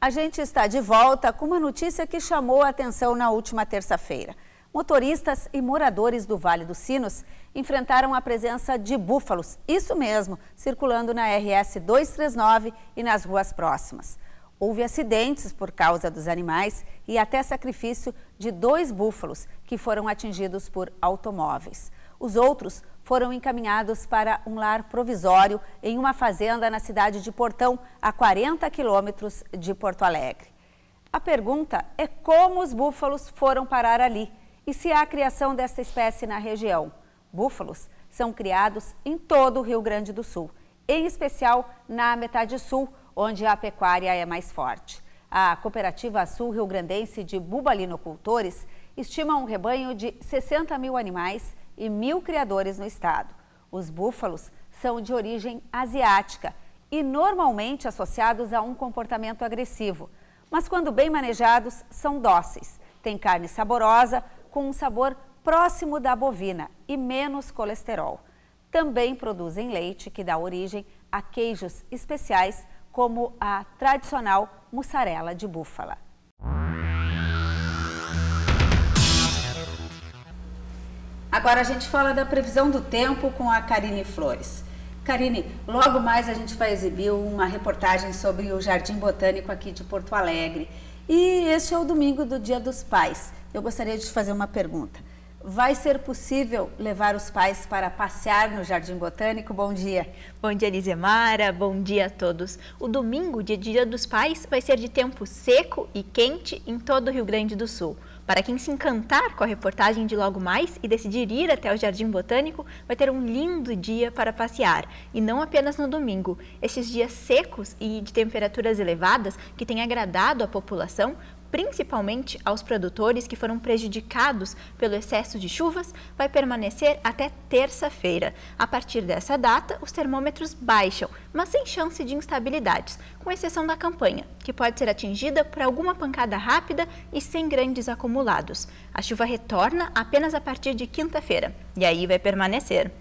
A gente está de volta com uma notícia que chamou a atenção na última terça-feira. Motoristas e moradores do Vale dos Sinos enfrentaram a presença de búfalos, isso mesmo, circulando na RS 239 e nas ruas próximas. Houve acidentes por causa dos animais e até sacrifício de 2 búfalos que foram atingidos por automóveis. Os outros foram encaminhados para um lar provisório em uma fazenda na cidade de Portão, a 40 quilômetros de Porto Alegre. A pergunta é como os búfalos foram parar ali e se há criação dessa espécie na região. Búfalos são criados em todo o Rio Grande do Sul, em especial na metade sul, onde a pecuária é mais forte. A Cooperativa Sul-Rio-Grandense de Bubalinocultores estima um rebanho de 60 mil animais e 1.000 criadores no estado. Os búfalos são de origem asiática e normalmente associados a um comportamento agressivo, mas quando bem manejados são dóceis, têm carne saborosa com um sabor próximo da bovina e menos colesterol. Também produzem leite que dá origem a queijos especiais como a tradicional mussarela de búfala. Agora a gente fala da previsão do tempo com a Karine Flores. Karine, logo mais a gente vai exibir uma reportagem sobre o Jardim Botânico aqui de Porto Alegre. E este é o domingo do Dia dos Pais. Eu gostaria de te fazer uma pergunta. Vai ser possível levar os pais para passear no Jardim Botânico? Bom dia. Bom dia, Lizemara. Bom dia a todos. O domingo, dia dos Pais, vai ser de tempo seco e quente em todo o Rio Grande do Sul. Para quem se encantar com a reportagem de logo mais e decidir ir até o Jardim Botânico, vai ter um lindo dia para passear. E não apenas no domingo. Estes dias secos e de temperaturas elevadas que têm agradado a população, principalmente aos produtores que foram prejudicados pelo excesso de chuvas, vai permanecer até terça-feira. A partir dessa data, os termômetros baixam, mas sem chance de instabilidades, com exceção da campanha, que pode ser atingida por alguma pancada rápida e sem grandes acumulados. A chuva retorna apenas a partir de quinta-feira, e aí vai permanecer.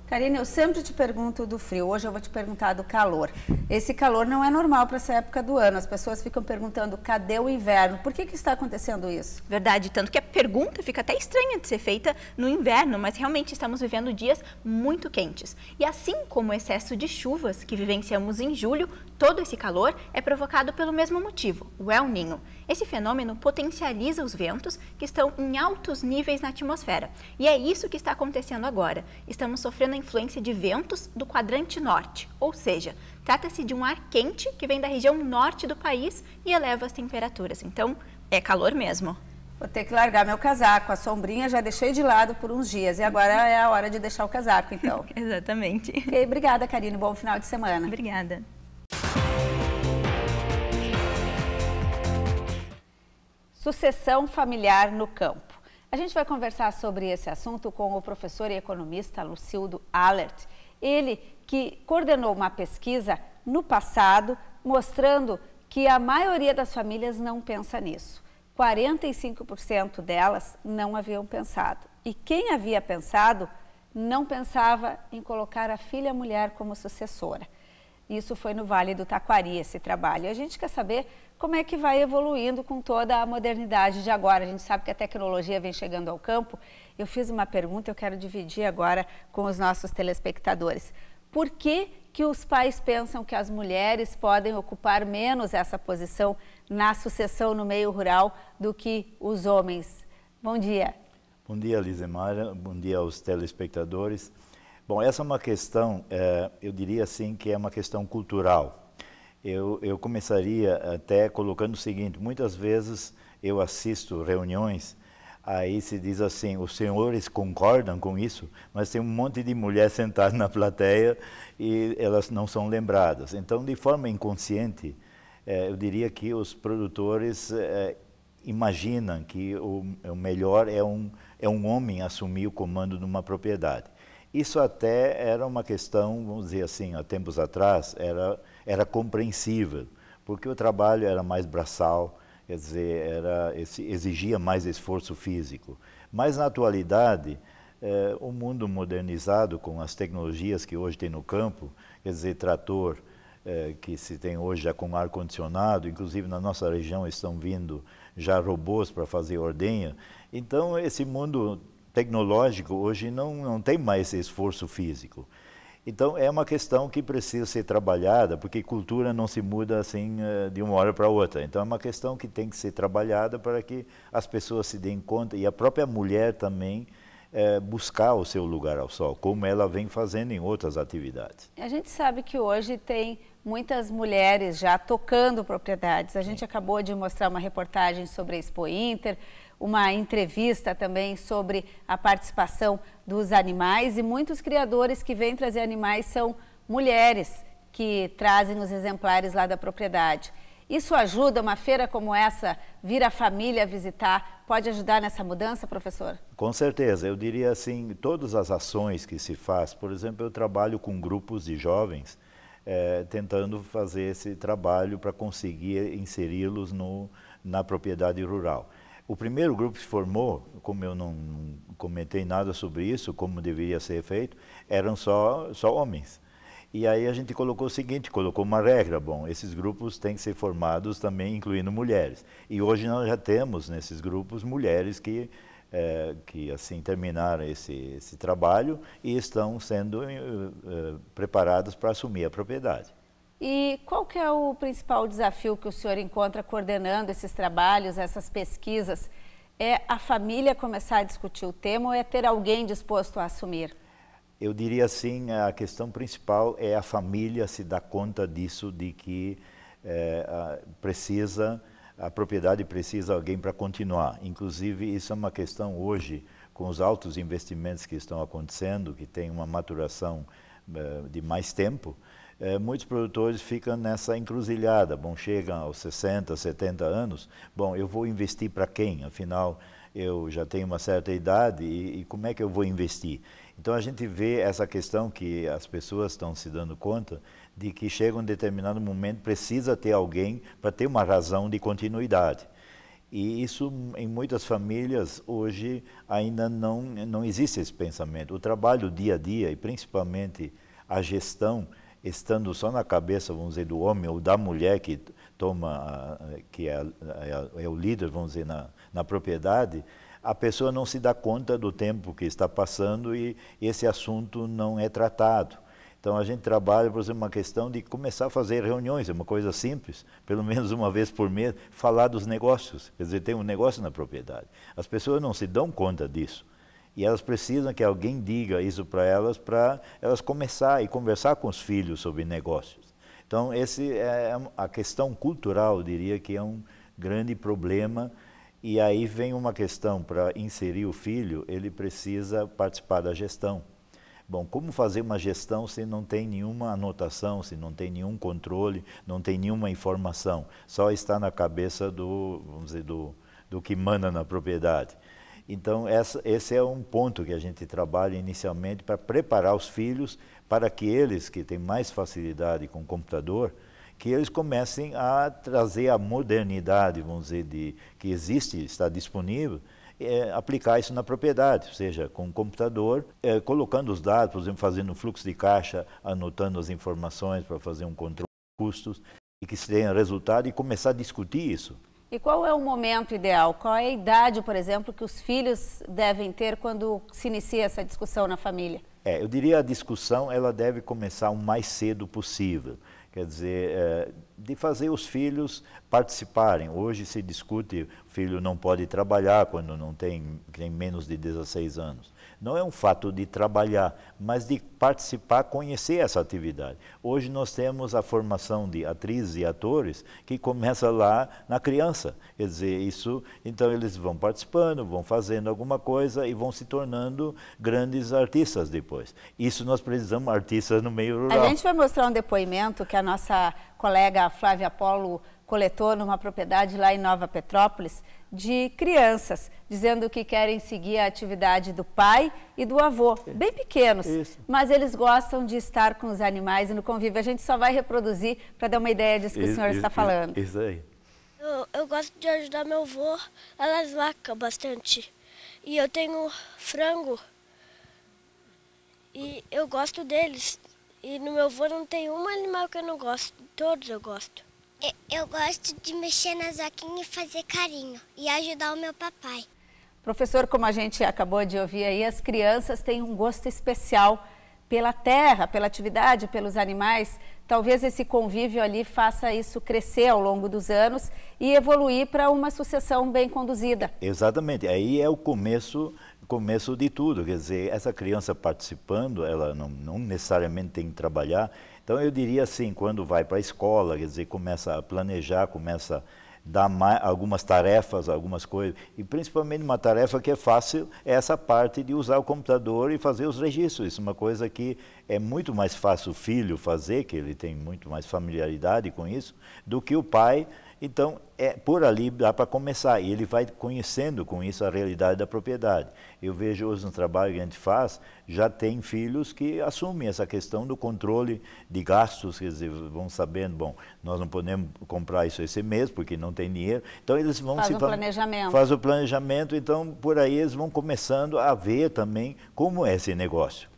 Karine, eu sempre te pergunto do frio, hoje eu vou te perguntar do calor. Esse calor não é normal para essa época do ano, as pessoas ficam perguntando cadê o inverno, por que está acontecendo isso? Verdade, tanto que a pergunta fica até estranha de ser feita no inverno, mas realmente estamos vivendo dias muito quentes. E assim como o excesso de chuvas que vivenciamos em julho, todo esse calor é provocado pelo mesmo motivo, o El Niño. Esse fenômeno potencializa os ventos que estão em altos níveis na atmosfera. E é isso que está acontecendo agora. Estamos sofrendo a influência de ventos do quadrante norte, ou seja, trata-se de um ar quente que vem da região norte do país e eleva as temperaturas. Então, é calor mesmo. Vou ter que largar meu casaco, a sombrinha já deixei de lado por uns dias e agora é a hora de deixar o casaco, então. Exatamente. Okay, obrigada, Karine. Bom final de semana. Obrigada. Sucessão familiar no campo. A gente vai conversar sobre esse assunto com o professor e economista Lucildo Allert. Ele que coordenou uma pesquisa no passado mostrando que a maioria das famílias não pensa nisso. 45% delas não haviam pensado. E quem havia pensado não pensava em colocar a filha mulher como sucessora. Isso foi no Vale do Taquari, esse trabalho. A gente quer saber como é que vai evoluindo com toda a modernidade de agora. A gente sabe que a tecnologia vem chegando ao campo. Eu fiz uma pergunta, eu quero dividir agora com os nossos telespectadores. Por que os pais pensam que as mulheres podem ocupar menos essa posição na sucessão no meio rural do que os homens? Bom dia. Bom dia, Lizemara. Bom dia aos telespectadores. Bom, essa é uma questão, eu diria assim, que é uma questão cultural. Eu começaria até colocando o seguinte, muitas vezes eu assisto reuniões, aí se diz assim, os senhores concordam com isso, mas tem um monte de mulheres sentadas na plateia e elas não são lembradas. Então, de forma inconsciente, eu diria que os produtores imaginam que o melhor é um homem assumir o comando de uma propriedade. Isso até era uma questão, vamos dizer assim, há tempos atrás, era compreensível, porque o trabalho era mais braçal, quer dizer, exigia mais esforço físico. Mas na atualidade, o mundo modernizado com as tecnologias que hoje tem no campo, quer dizer, trator, que se tem hoje já com ar-condicionado, inclusive na nossa região estão vindo já robôs para fazer ordenha. Então, esse mundo tecnológico hoje não tem mais esse esforço físico. Então, é uma questão que precisa ser trabalhada, porque cultura não se muda assim de uma hora para outra. Então, é uma questão que tem que ser trabalhada para que as pessoas se deem conta, e a própria mulher também buscar o seu lugar ao sol, como ela vem fazendo em outras atividades. A gente sabe que hoje tem muitas mulheres já tocando propriedades. A gente acabou de mostrar uma reportagem sobre a Expo Inter, uma entrevista também sobre a participação dos animais, e muitos criadores que vêm trazer animais são mulheres que trazem os exemplares lá da propriedade. Isso ajuda, uma feira como essa, vir a família visitar, pode ajudar nessa mudança, professor? Com certeza, eu diria assim, todas as ações que se faz, por exemplo, eu trabalho com grupos de jovens, tentando fazer esse trabalho para conseguir inseri-los na propriedade rural. O primeiro grupo que se formou, como eu não comentei nada sobre isso, como deveria ser feito, eram só homens. E aí a gente colocou o seguinte, colocou uma regra, bom, esses grupos têm que ser formados também incluindo mulheres. E hoje nós já temos nesses grupos mulheres que assim terminaram esse trabalho e estão sendo preparadas para assumir a propriedade. E qual que é o principal desafio que o senhor encontra coordenando esses trabalhos, essas pesquisas? É a família começar a discutir o tema ou é ter alguém disposto a assumir? Eu diria assim, a questão principal é a família se dar conta disso, de que a propriedade precisa de alguém para continuar. Inclusive, isso é uma questão hoje, com os altos investimentos que estão acontecendo, que tem uma maturação de mais tempo, muitos produtores ficam nessa encruzilhada. Bom, chegam aos 60, 70 anos, bom, eu vou investir para quem? Afinal, eu já tenho uma certa idade e como é que eu vou investir? Então a gente vê essa questão que as pessoas estão se dando conta de que chega um determinado momento, precisa ter alguém para ter uma razão de continuidade. E isso, em muitas famílias, hoje ainda não existe esse pensamento. O trabalho dia a dia, e principalmente a gestão, estando só na cabeça, vamos dizer, do homem ou da mulher que é o líder, vamos dizer, na propriedade, a pessoa não se dá conta do tempo que está passando e esse assunto não é tratado. Então a gente trabalha, por exemplo, uma questão de começar a fazer reuniões, é uma coisa simples, pelo menos uma vez por mês, falar dos negócios, quer dizer, tem um negócio na propriedade. As pessoas não se dão conta disso e elas precisam que alguém diga isso para elas começarem a conversar com os filhos sobre negócios. Então esse é a questão cultural, eu diria que é um grande problema. E aí vem uma questão, para inserir o filho, ele precisa participar da gestão. Bom, como fazer uma gestão se não tem nenhuma anotação, se não tem nenhum controle, não tem nenhuma informação, só está na cabeça vamos dizer, do que manda na propriedade. Então, esse é um ponto que a gente trabalha inicialmente para preparar os filhos para que eles, que têm mais facilidade com o computador, que eles comecem a trazer a modernidade, vamos dizer, que existe, está disponível, aplicar isso na propriedade, ou seja, com o computador, colocando os dados, por exemplo, fazendo um fluxo de caixa, anotando as informações para fazer um controle de custos, e que se tenha resultado e começar a discutir isso. E qual é o momento ideal? Qual é a idade, por exemplo, que os filhos devem ter quando se inicia essa discussão na família? Eu diria a discussão ela deve começar o mais cedo possível. Quer dizer, de fazer os filhos participarem. Hoje se discute, o filho não pode trabalhar quando não tem menos de 16 anos. Não é um fato de trabalhar, mas de participar, conhecer essa atividade. Hoje nós temos a formação de atrizes e atores que começa lá na criança. Quer dizer, isso, então eles vão participando, vão fazendo alguma coisa e vão se tornando grandes artistas depois. Isso nós precisamos de artistas no meio rural. A gente vai mostrar um depoimento que a nossa colega Flávia Polo coletou numa propriedade lá em Nova Petrópolis, de crianças, dizendo que querem seguir a atividade do pai e do avô, bem pequenos, mas eles gostam de estar com os animais e no convívio. A gente só vai reproduzir para dar uma ideia disso que o senhor está falando. Isso aí. Eu gosto de ajudar meu avô a las vacas bastante. E eu tenho frango e eu gosto deles. E no meu avô não tem um animal que eu não gosto, todos eu gosto. Eu gosto de mexer nas vaquinhas e fazer carinho e ajudar o meu papai. Professor, como a gente acabou de ouvir aí, as crianças têm um gosto especial pela terra, pela atividade, pelos animais. Talvez esse convívio ali faça isso crescer ao longo dos anos e evoluir para uma sucessão bem conduzida. Exatamente, aí é o começo de tudo, quer dizer, essa criança participando, ela não necessariamente tem que trabalhar. Então eu diria assim, quando vai para a escola, quer dizer, começa a planejar, começa a dar algumas tarefas, algumas coisas, e principalmente uma tarefa que é fácil, é essa parte de usar o computador e fazer os registros. Isso é uma coisa que é muito mais fácil o filho fazer, que ele tem muito mais familiaridade com isso, do que o pai. Então, por ali dá para começar, e ele vai conhecendo com isso a realidade da propriedade. Eu vejo hoje no trabalho que a gente faz, já tem filhos que assumem essa questão do controle de gastos, quer dizer, vão sabendo, bom, nós não podemos comprar isso esse mês, porque não tem dinheiro, então eles vão faz o planejamento, então por aí eles vão começando a ver também como é esse negócio.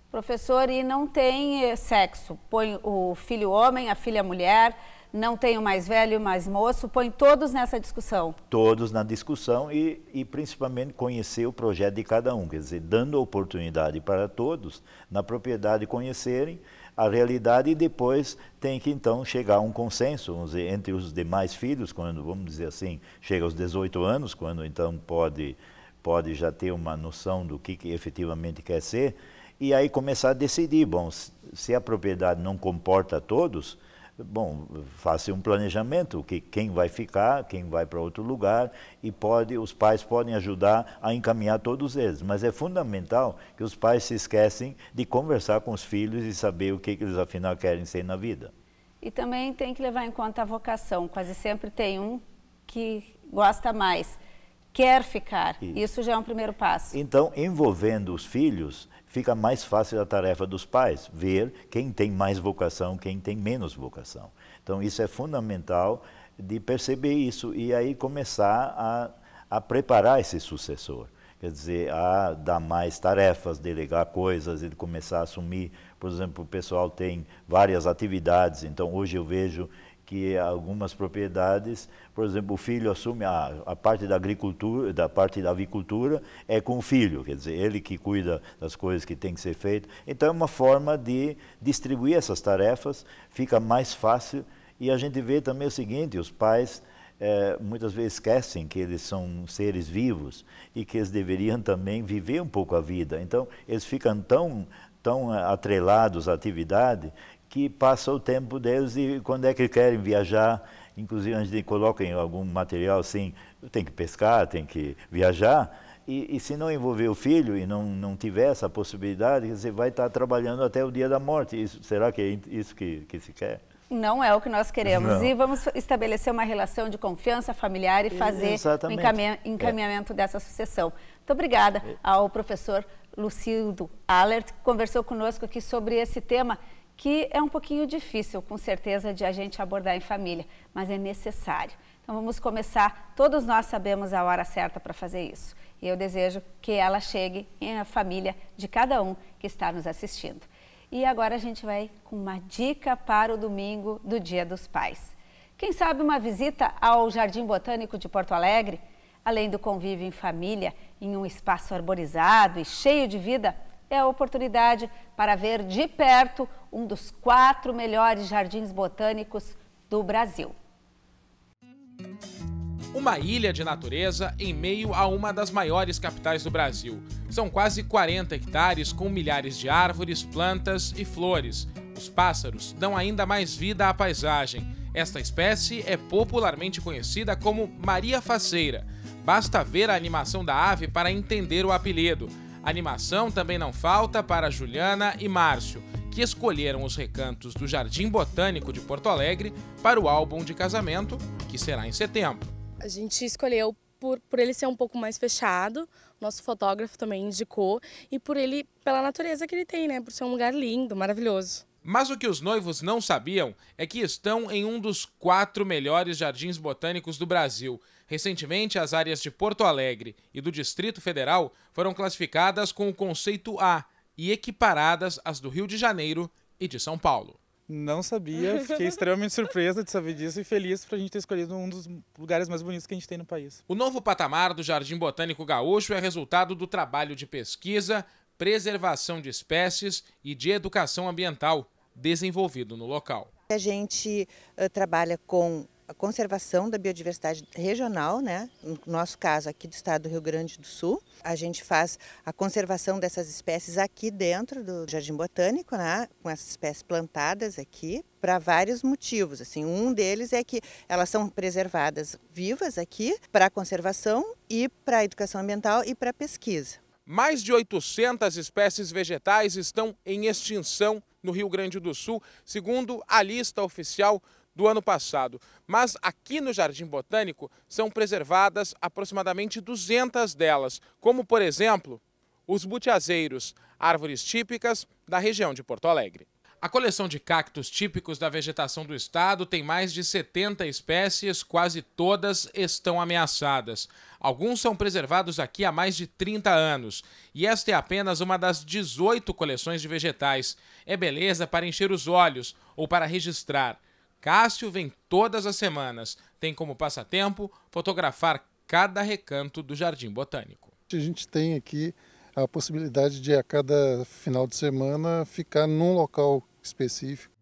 Professor, e não tem sexo, põe o filho homem, a filha mulher, não tem o mais velho e o mais moço, põe todos nessa discussão. Todos na discussão e principalmente conhecer o projeto de cada um, quer dizer, dando oportunidade para todos na propriedade conhecerem a realidade e depois tem que então chegar a um consenso, vamos dizer, entre os demais filhos, quando, vamos dizer assim, chega aos 18 anos, quando então pode já ter uma noção do que efetivamente quer ser, e aí começar a decidir, bom, se a propriedade não comporta todos, bom, faça um planejamento, quem vai ficar, quem vai para outro lugar, e os pais podem ajudar a encaminhar todos eles. Mas é fundamental que os pais se esquecem de conversar com os filhos e saber o que eles afinal querem ser na vida. E também tem que levar em conta a vocação. Quase sempre tem um que gosta mais, quer ficar. Isso já é um primeiro passo. Então, envolvendo os filhos, fica mais fácil a tarefa dos pais, ver quem tem mais vocação, quem tem menos vocação. Então isso é fundamental de perceber isso e aí começar a preparar esse sucessor. Quer dizer, a dar mais tarefas, delegar coisas, ele começar a assumir. Por exemplo, o pessoal tem várias atividades, então hoje eu vejo que algumas propriedades, por exemplo, o filho assume a parte da agricultura, da parte da avicultura, é com o filho, quer dizer, ele que cuida das coisas que tem que ser feitas. Então é uma forma de distribuir essas tarefas, fica mais fácil, e a gente vê também o seguinte, os pais muitas vezes esquecem que eles são seres vivos e que eles deveriam também viver um pouco a vida. Então eles ficam tão atrelados à atividade que passa o tempo deles e quando é que querem viajar, inclusive a gente coloca em algum material assim, tem que pescar, tem que viajar, e se não envolver o filho e não tiver essa possibilidade, você vai estar trabalhando até o dia da morte. Será que é isso que se quer? Não é o que nós queremos. Não. E vamos estabelecer uma relação de confiança familiar e fazer o encaminhamento dessa sucessão. Muito obrigada ao professor Lucildo Allert, que conversou conosco aqui sobre esse tema, que é um pouquinho difícil, com certeza, de a gente abordar em família, mas é necessário. Então vamos começar, todos nós sabemos a hora certa para fazer isso. E eu desejo que ela chegue na família de cada um que está nos assistindo. E agora a gente vai com uma dica para o domingo do Dia dos Pais. Quem sabe uma visita ao Jardim Botânico de Porto Alegre? Além do convívio em família, em um espaço arborizado e cheio de vida, é a oportunidade para ver de perto um dos 4 melhores jardins botânicos do Brasil. Uma ilha de natureza em meio a uma das maiores capitais do Brasil. São quase 40 hectares com milhares de árvores, plantas e flores. Os pássaros dão ainda mais vida à paisagem. Esta espécie é popularmente conhecida como Maria Faceira. Basta ver a animação da ave para entender o apelido. A animação também não falta para Juliana e Márcio, que escolheram os recantos do Jardim Botânico de Porto Alegre para o álbum de casamento, que será em setembro. A gente escolheu por ele ser um pouco mais fechado, nosso fotógrafo também indicou, e pela natureza que ele tem, né? Por ser um lugar lindo, maravilhoso. Mas o que os noivos não sabiam é que estão em um dos 4 melhores jardins botânicos do Brasil. Recentemente, as áreas de Porto Alegre e do Distrito Federal foram classificadas com o conceito A e equiparadas às do Rio de Janeiro e de São Paulo. Não sabia, fiquei extremamente surpresa de saber disso e feliz por a gente ter escolhido um dos lugares mais bonitos que a gente tem no país. O novo patamar do Jardim Botânico Gaúcho é resultado do trabalho de pesquisa, preservação de espécies e de educação ambiental desenvolvido no local. A gente trabalha com a conservação da biodiversidade regional, né? No nosso caso aqui do estado do Rio Grande do Sul. A gente faz a conservação dessas espécies aqui dentro do Jardim Botânico, né? Com essas espécies plantadas aqui, para vários motivos. Assim, um deles é que elas são preservadas vivas aqui para a conservação e para a educação ambiental e para a pesquisa. Mais de 800 espécies vegetais estão em extinção no Rio Grande do Sul, segundo a lista oficial do ano passado. Mas aqui no Jardim Botânico são preservadas aproximadamente 200 delas, como, por exemplo, os butiazeiros, árvores típicas da região de Porto Alegre. A coleção de cactos típicos da vegetação do estado tem mais de 70 espécies, quase todas estão ameaçadas. Alguns são preservados aqui há mais de 30 anos, e esta é apenas uma das 18 coleções de vegetais. É beleza para encher os olhos ou para registrar. Cássio vem todas as semanas, tem como passatempo fotografar cada recanto do Jardim Botânico. A gente tem aqui a possibilidade de a cada final de semana ficar num local específico.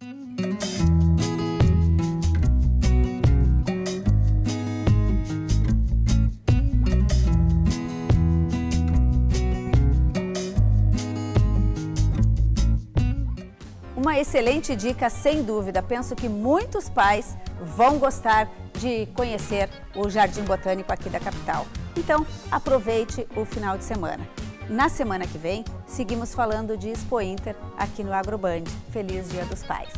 Uma excelente dica, sem dúvida. Penso que muitos pais vão gostar de conhecer o Jardim Botânico aqui da capital. Então, aproveite o final de semana. Na semana que vem, seguimos falando de Expo Inter aqui no AgroBand. Feliz Dia dos Pais!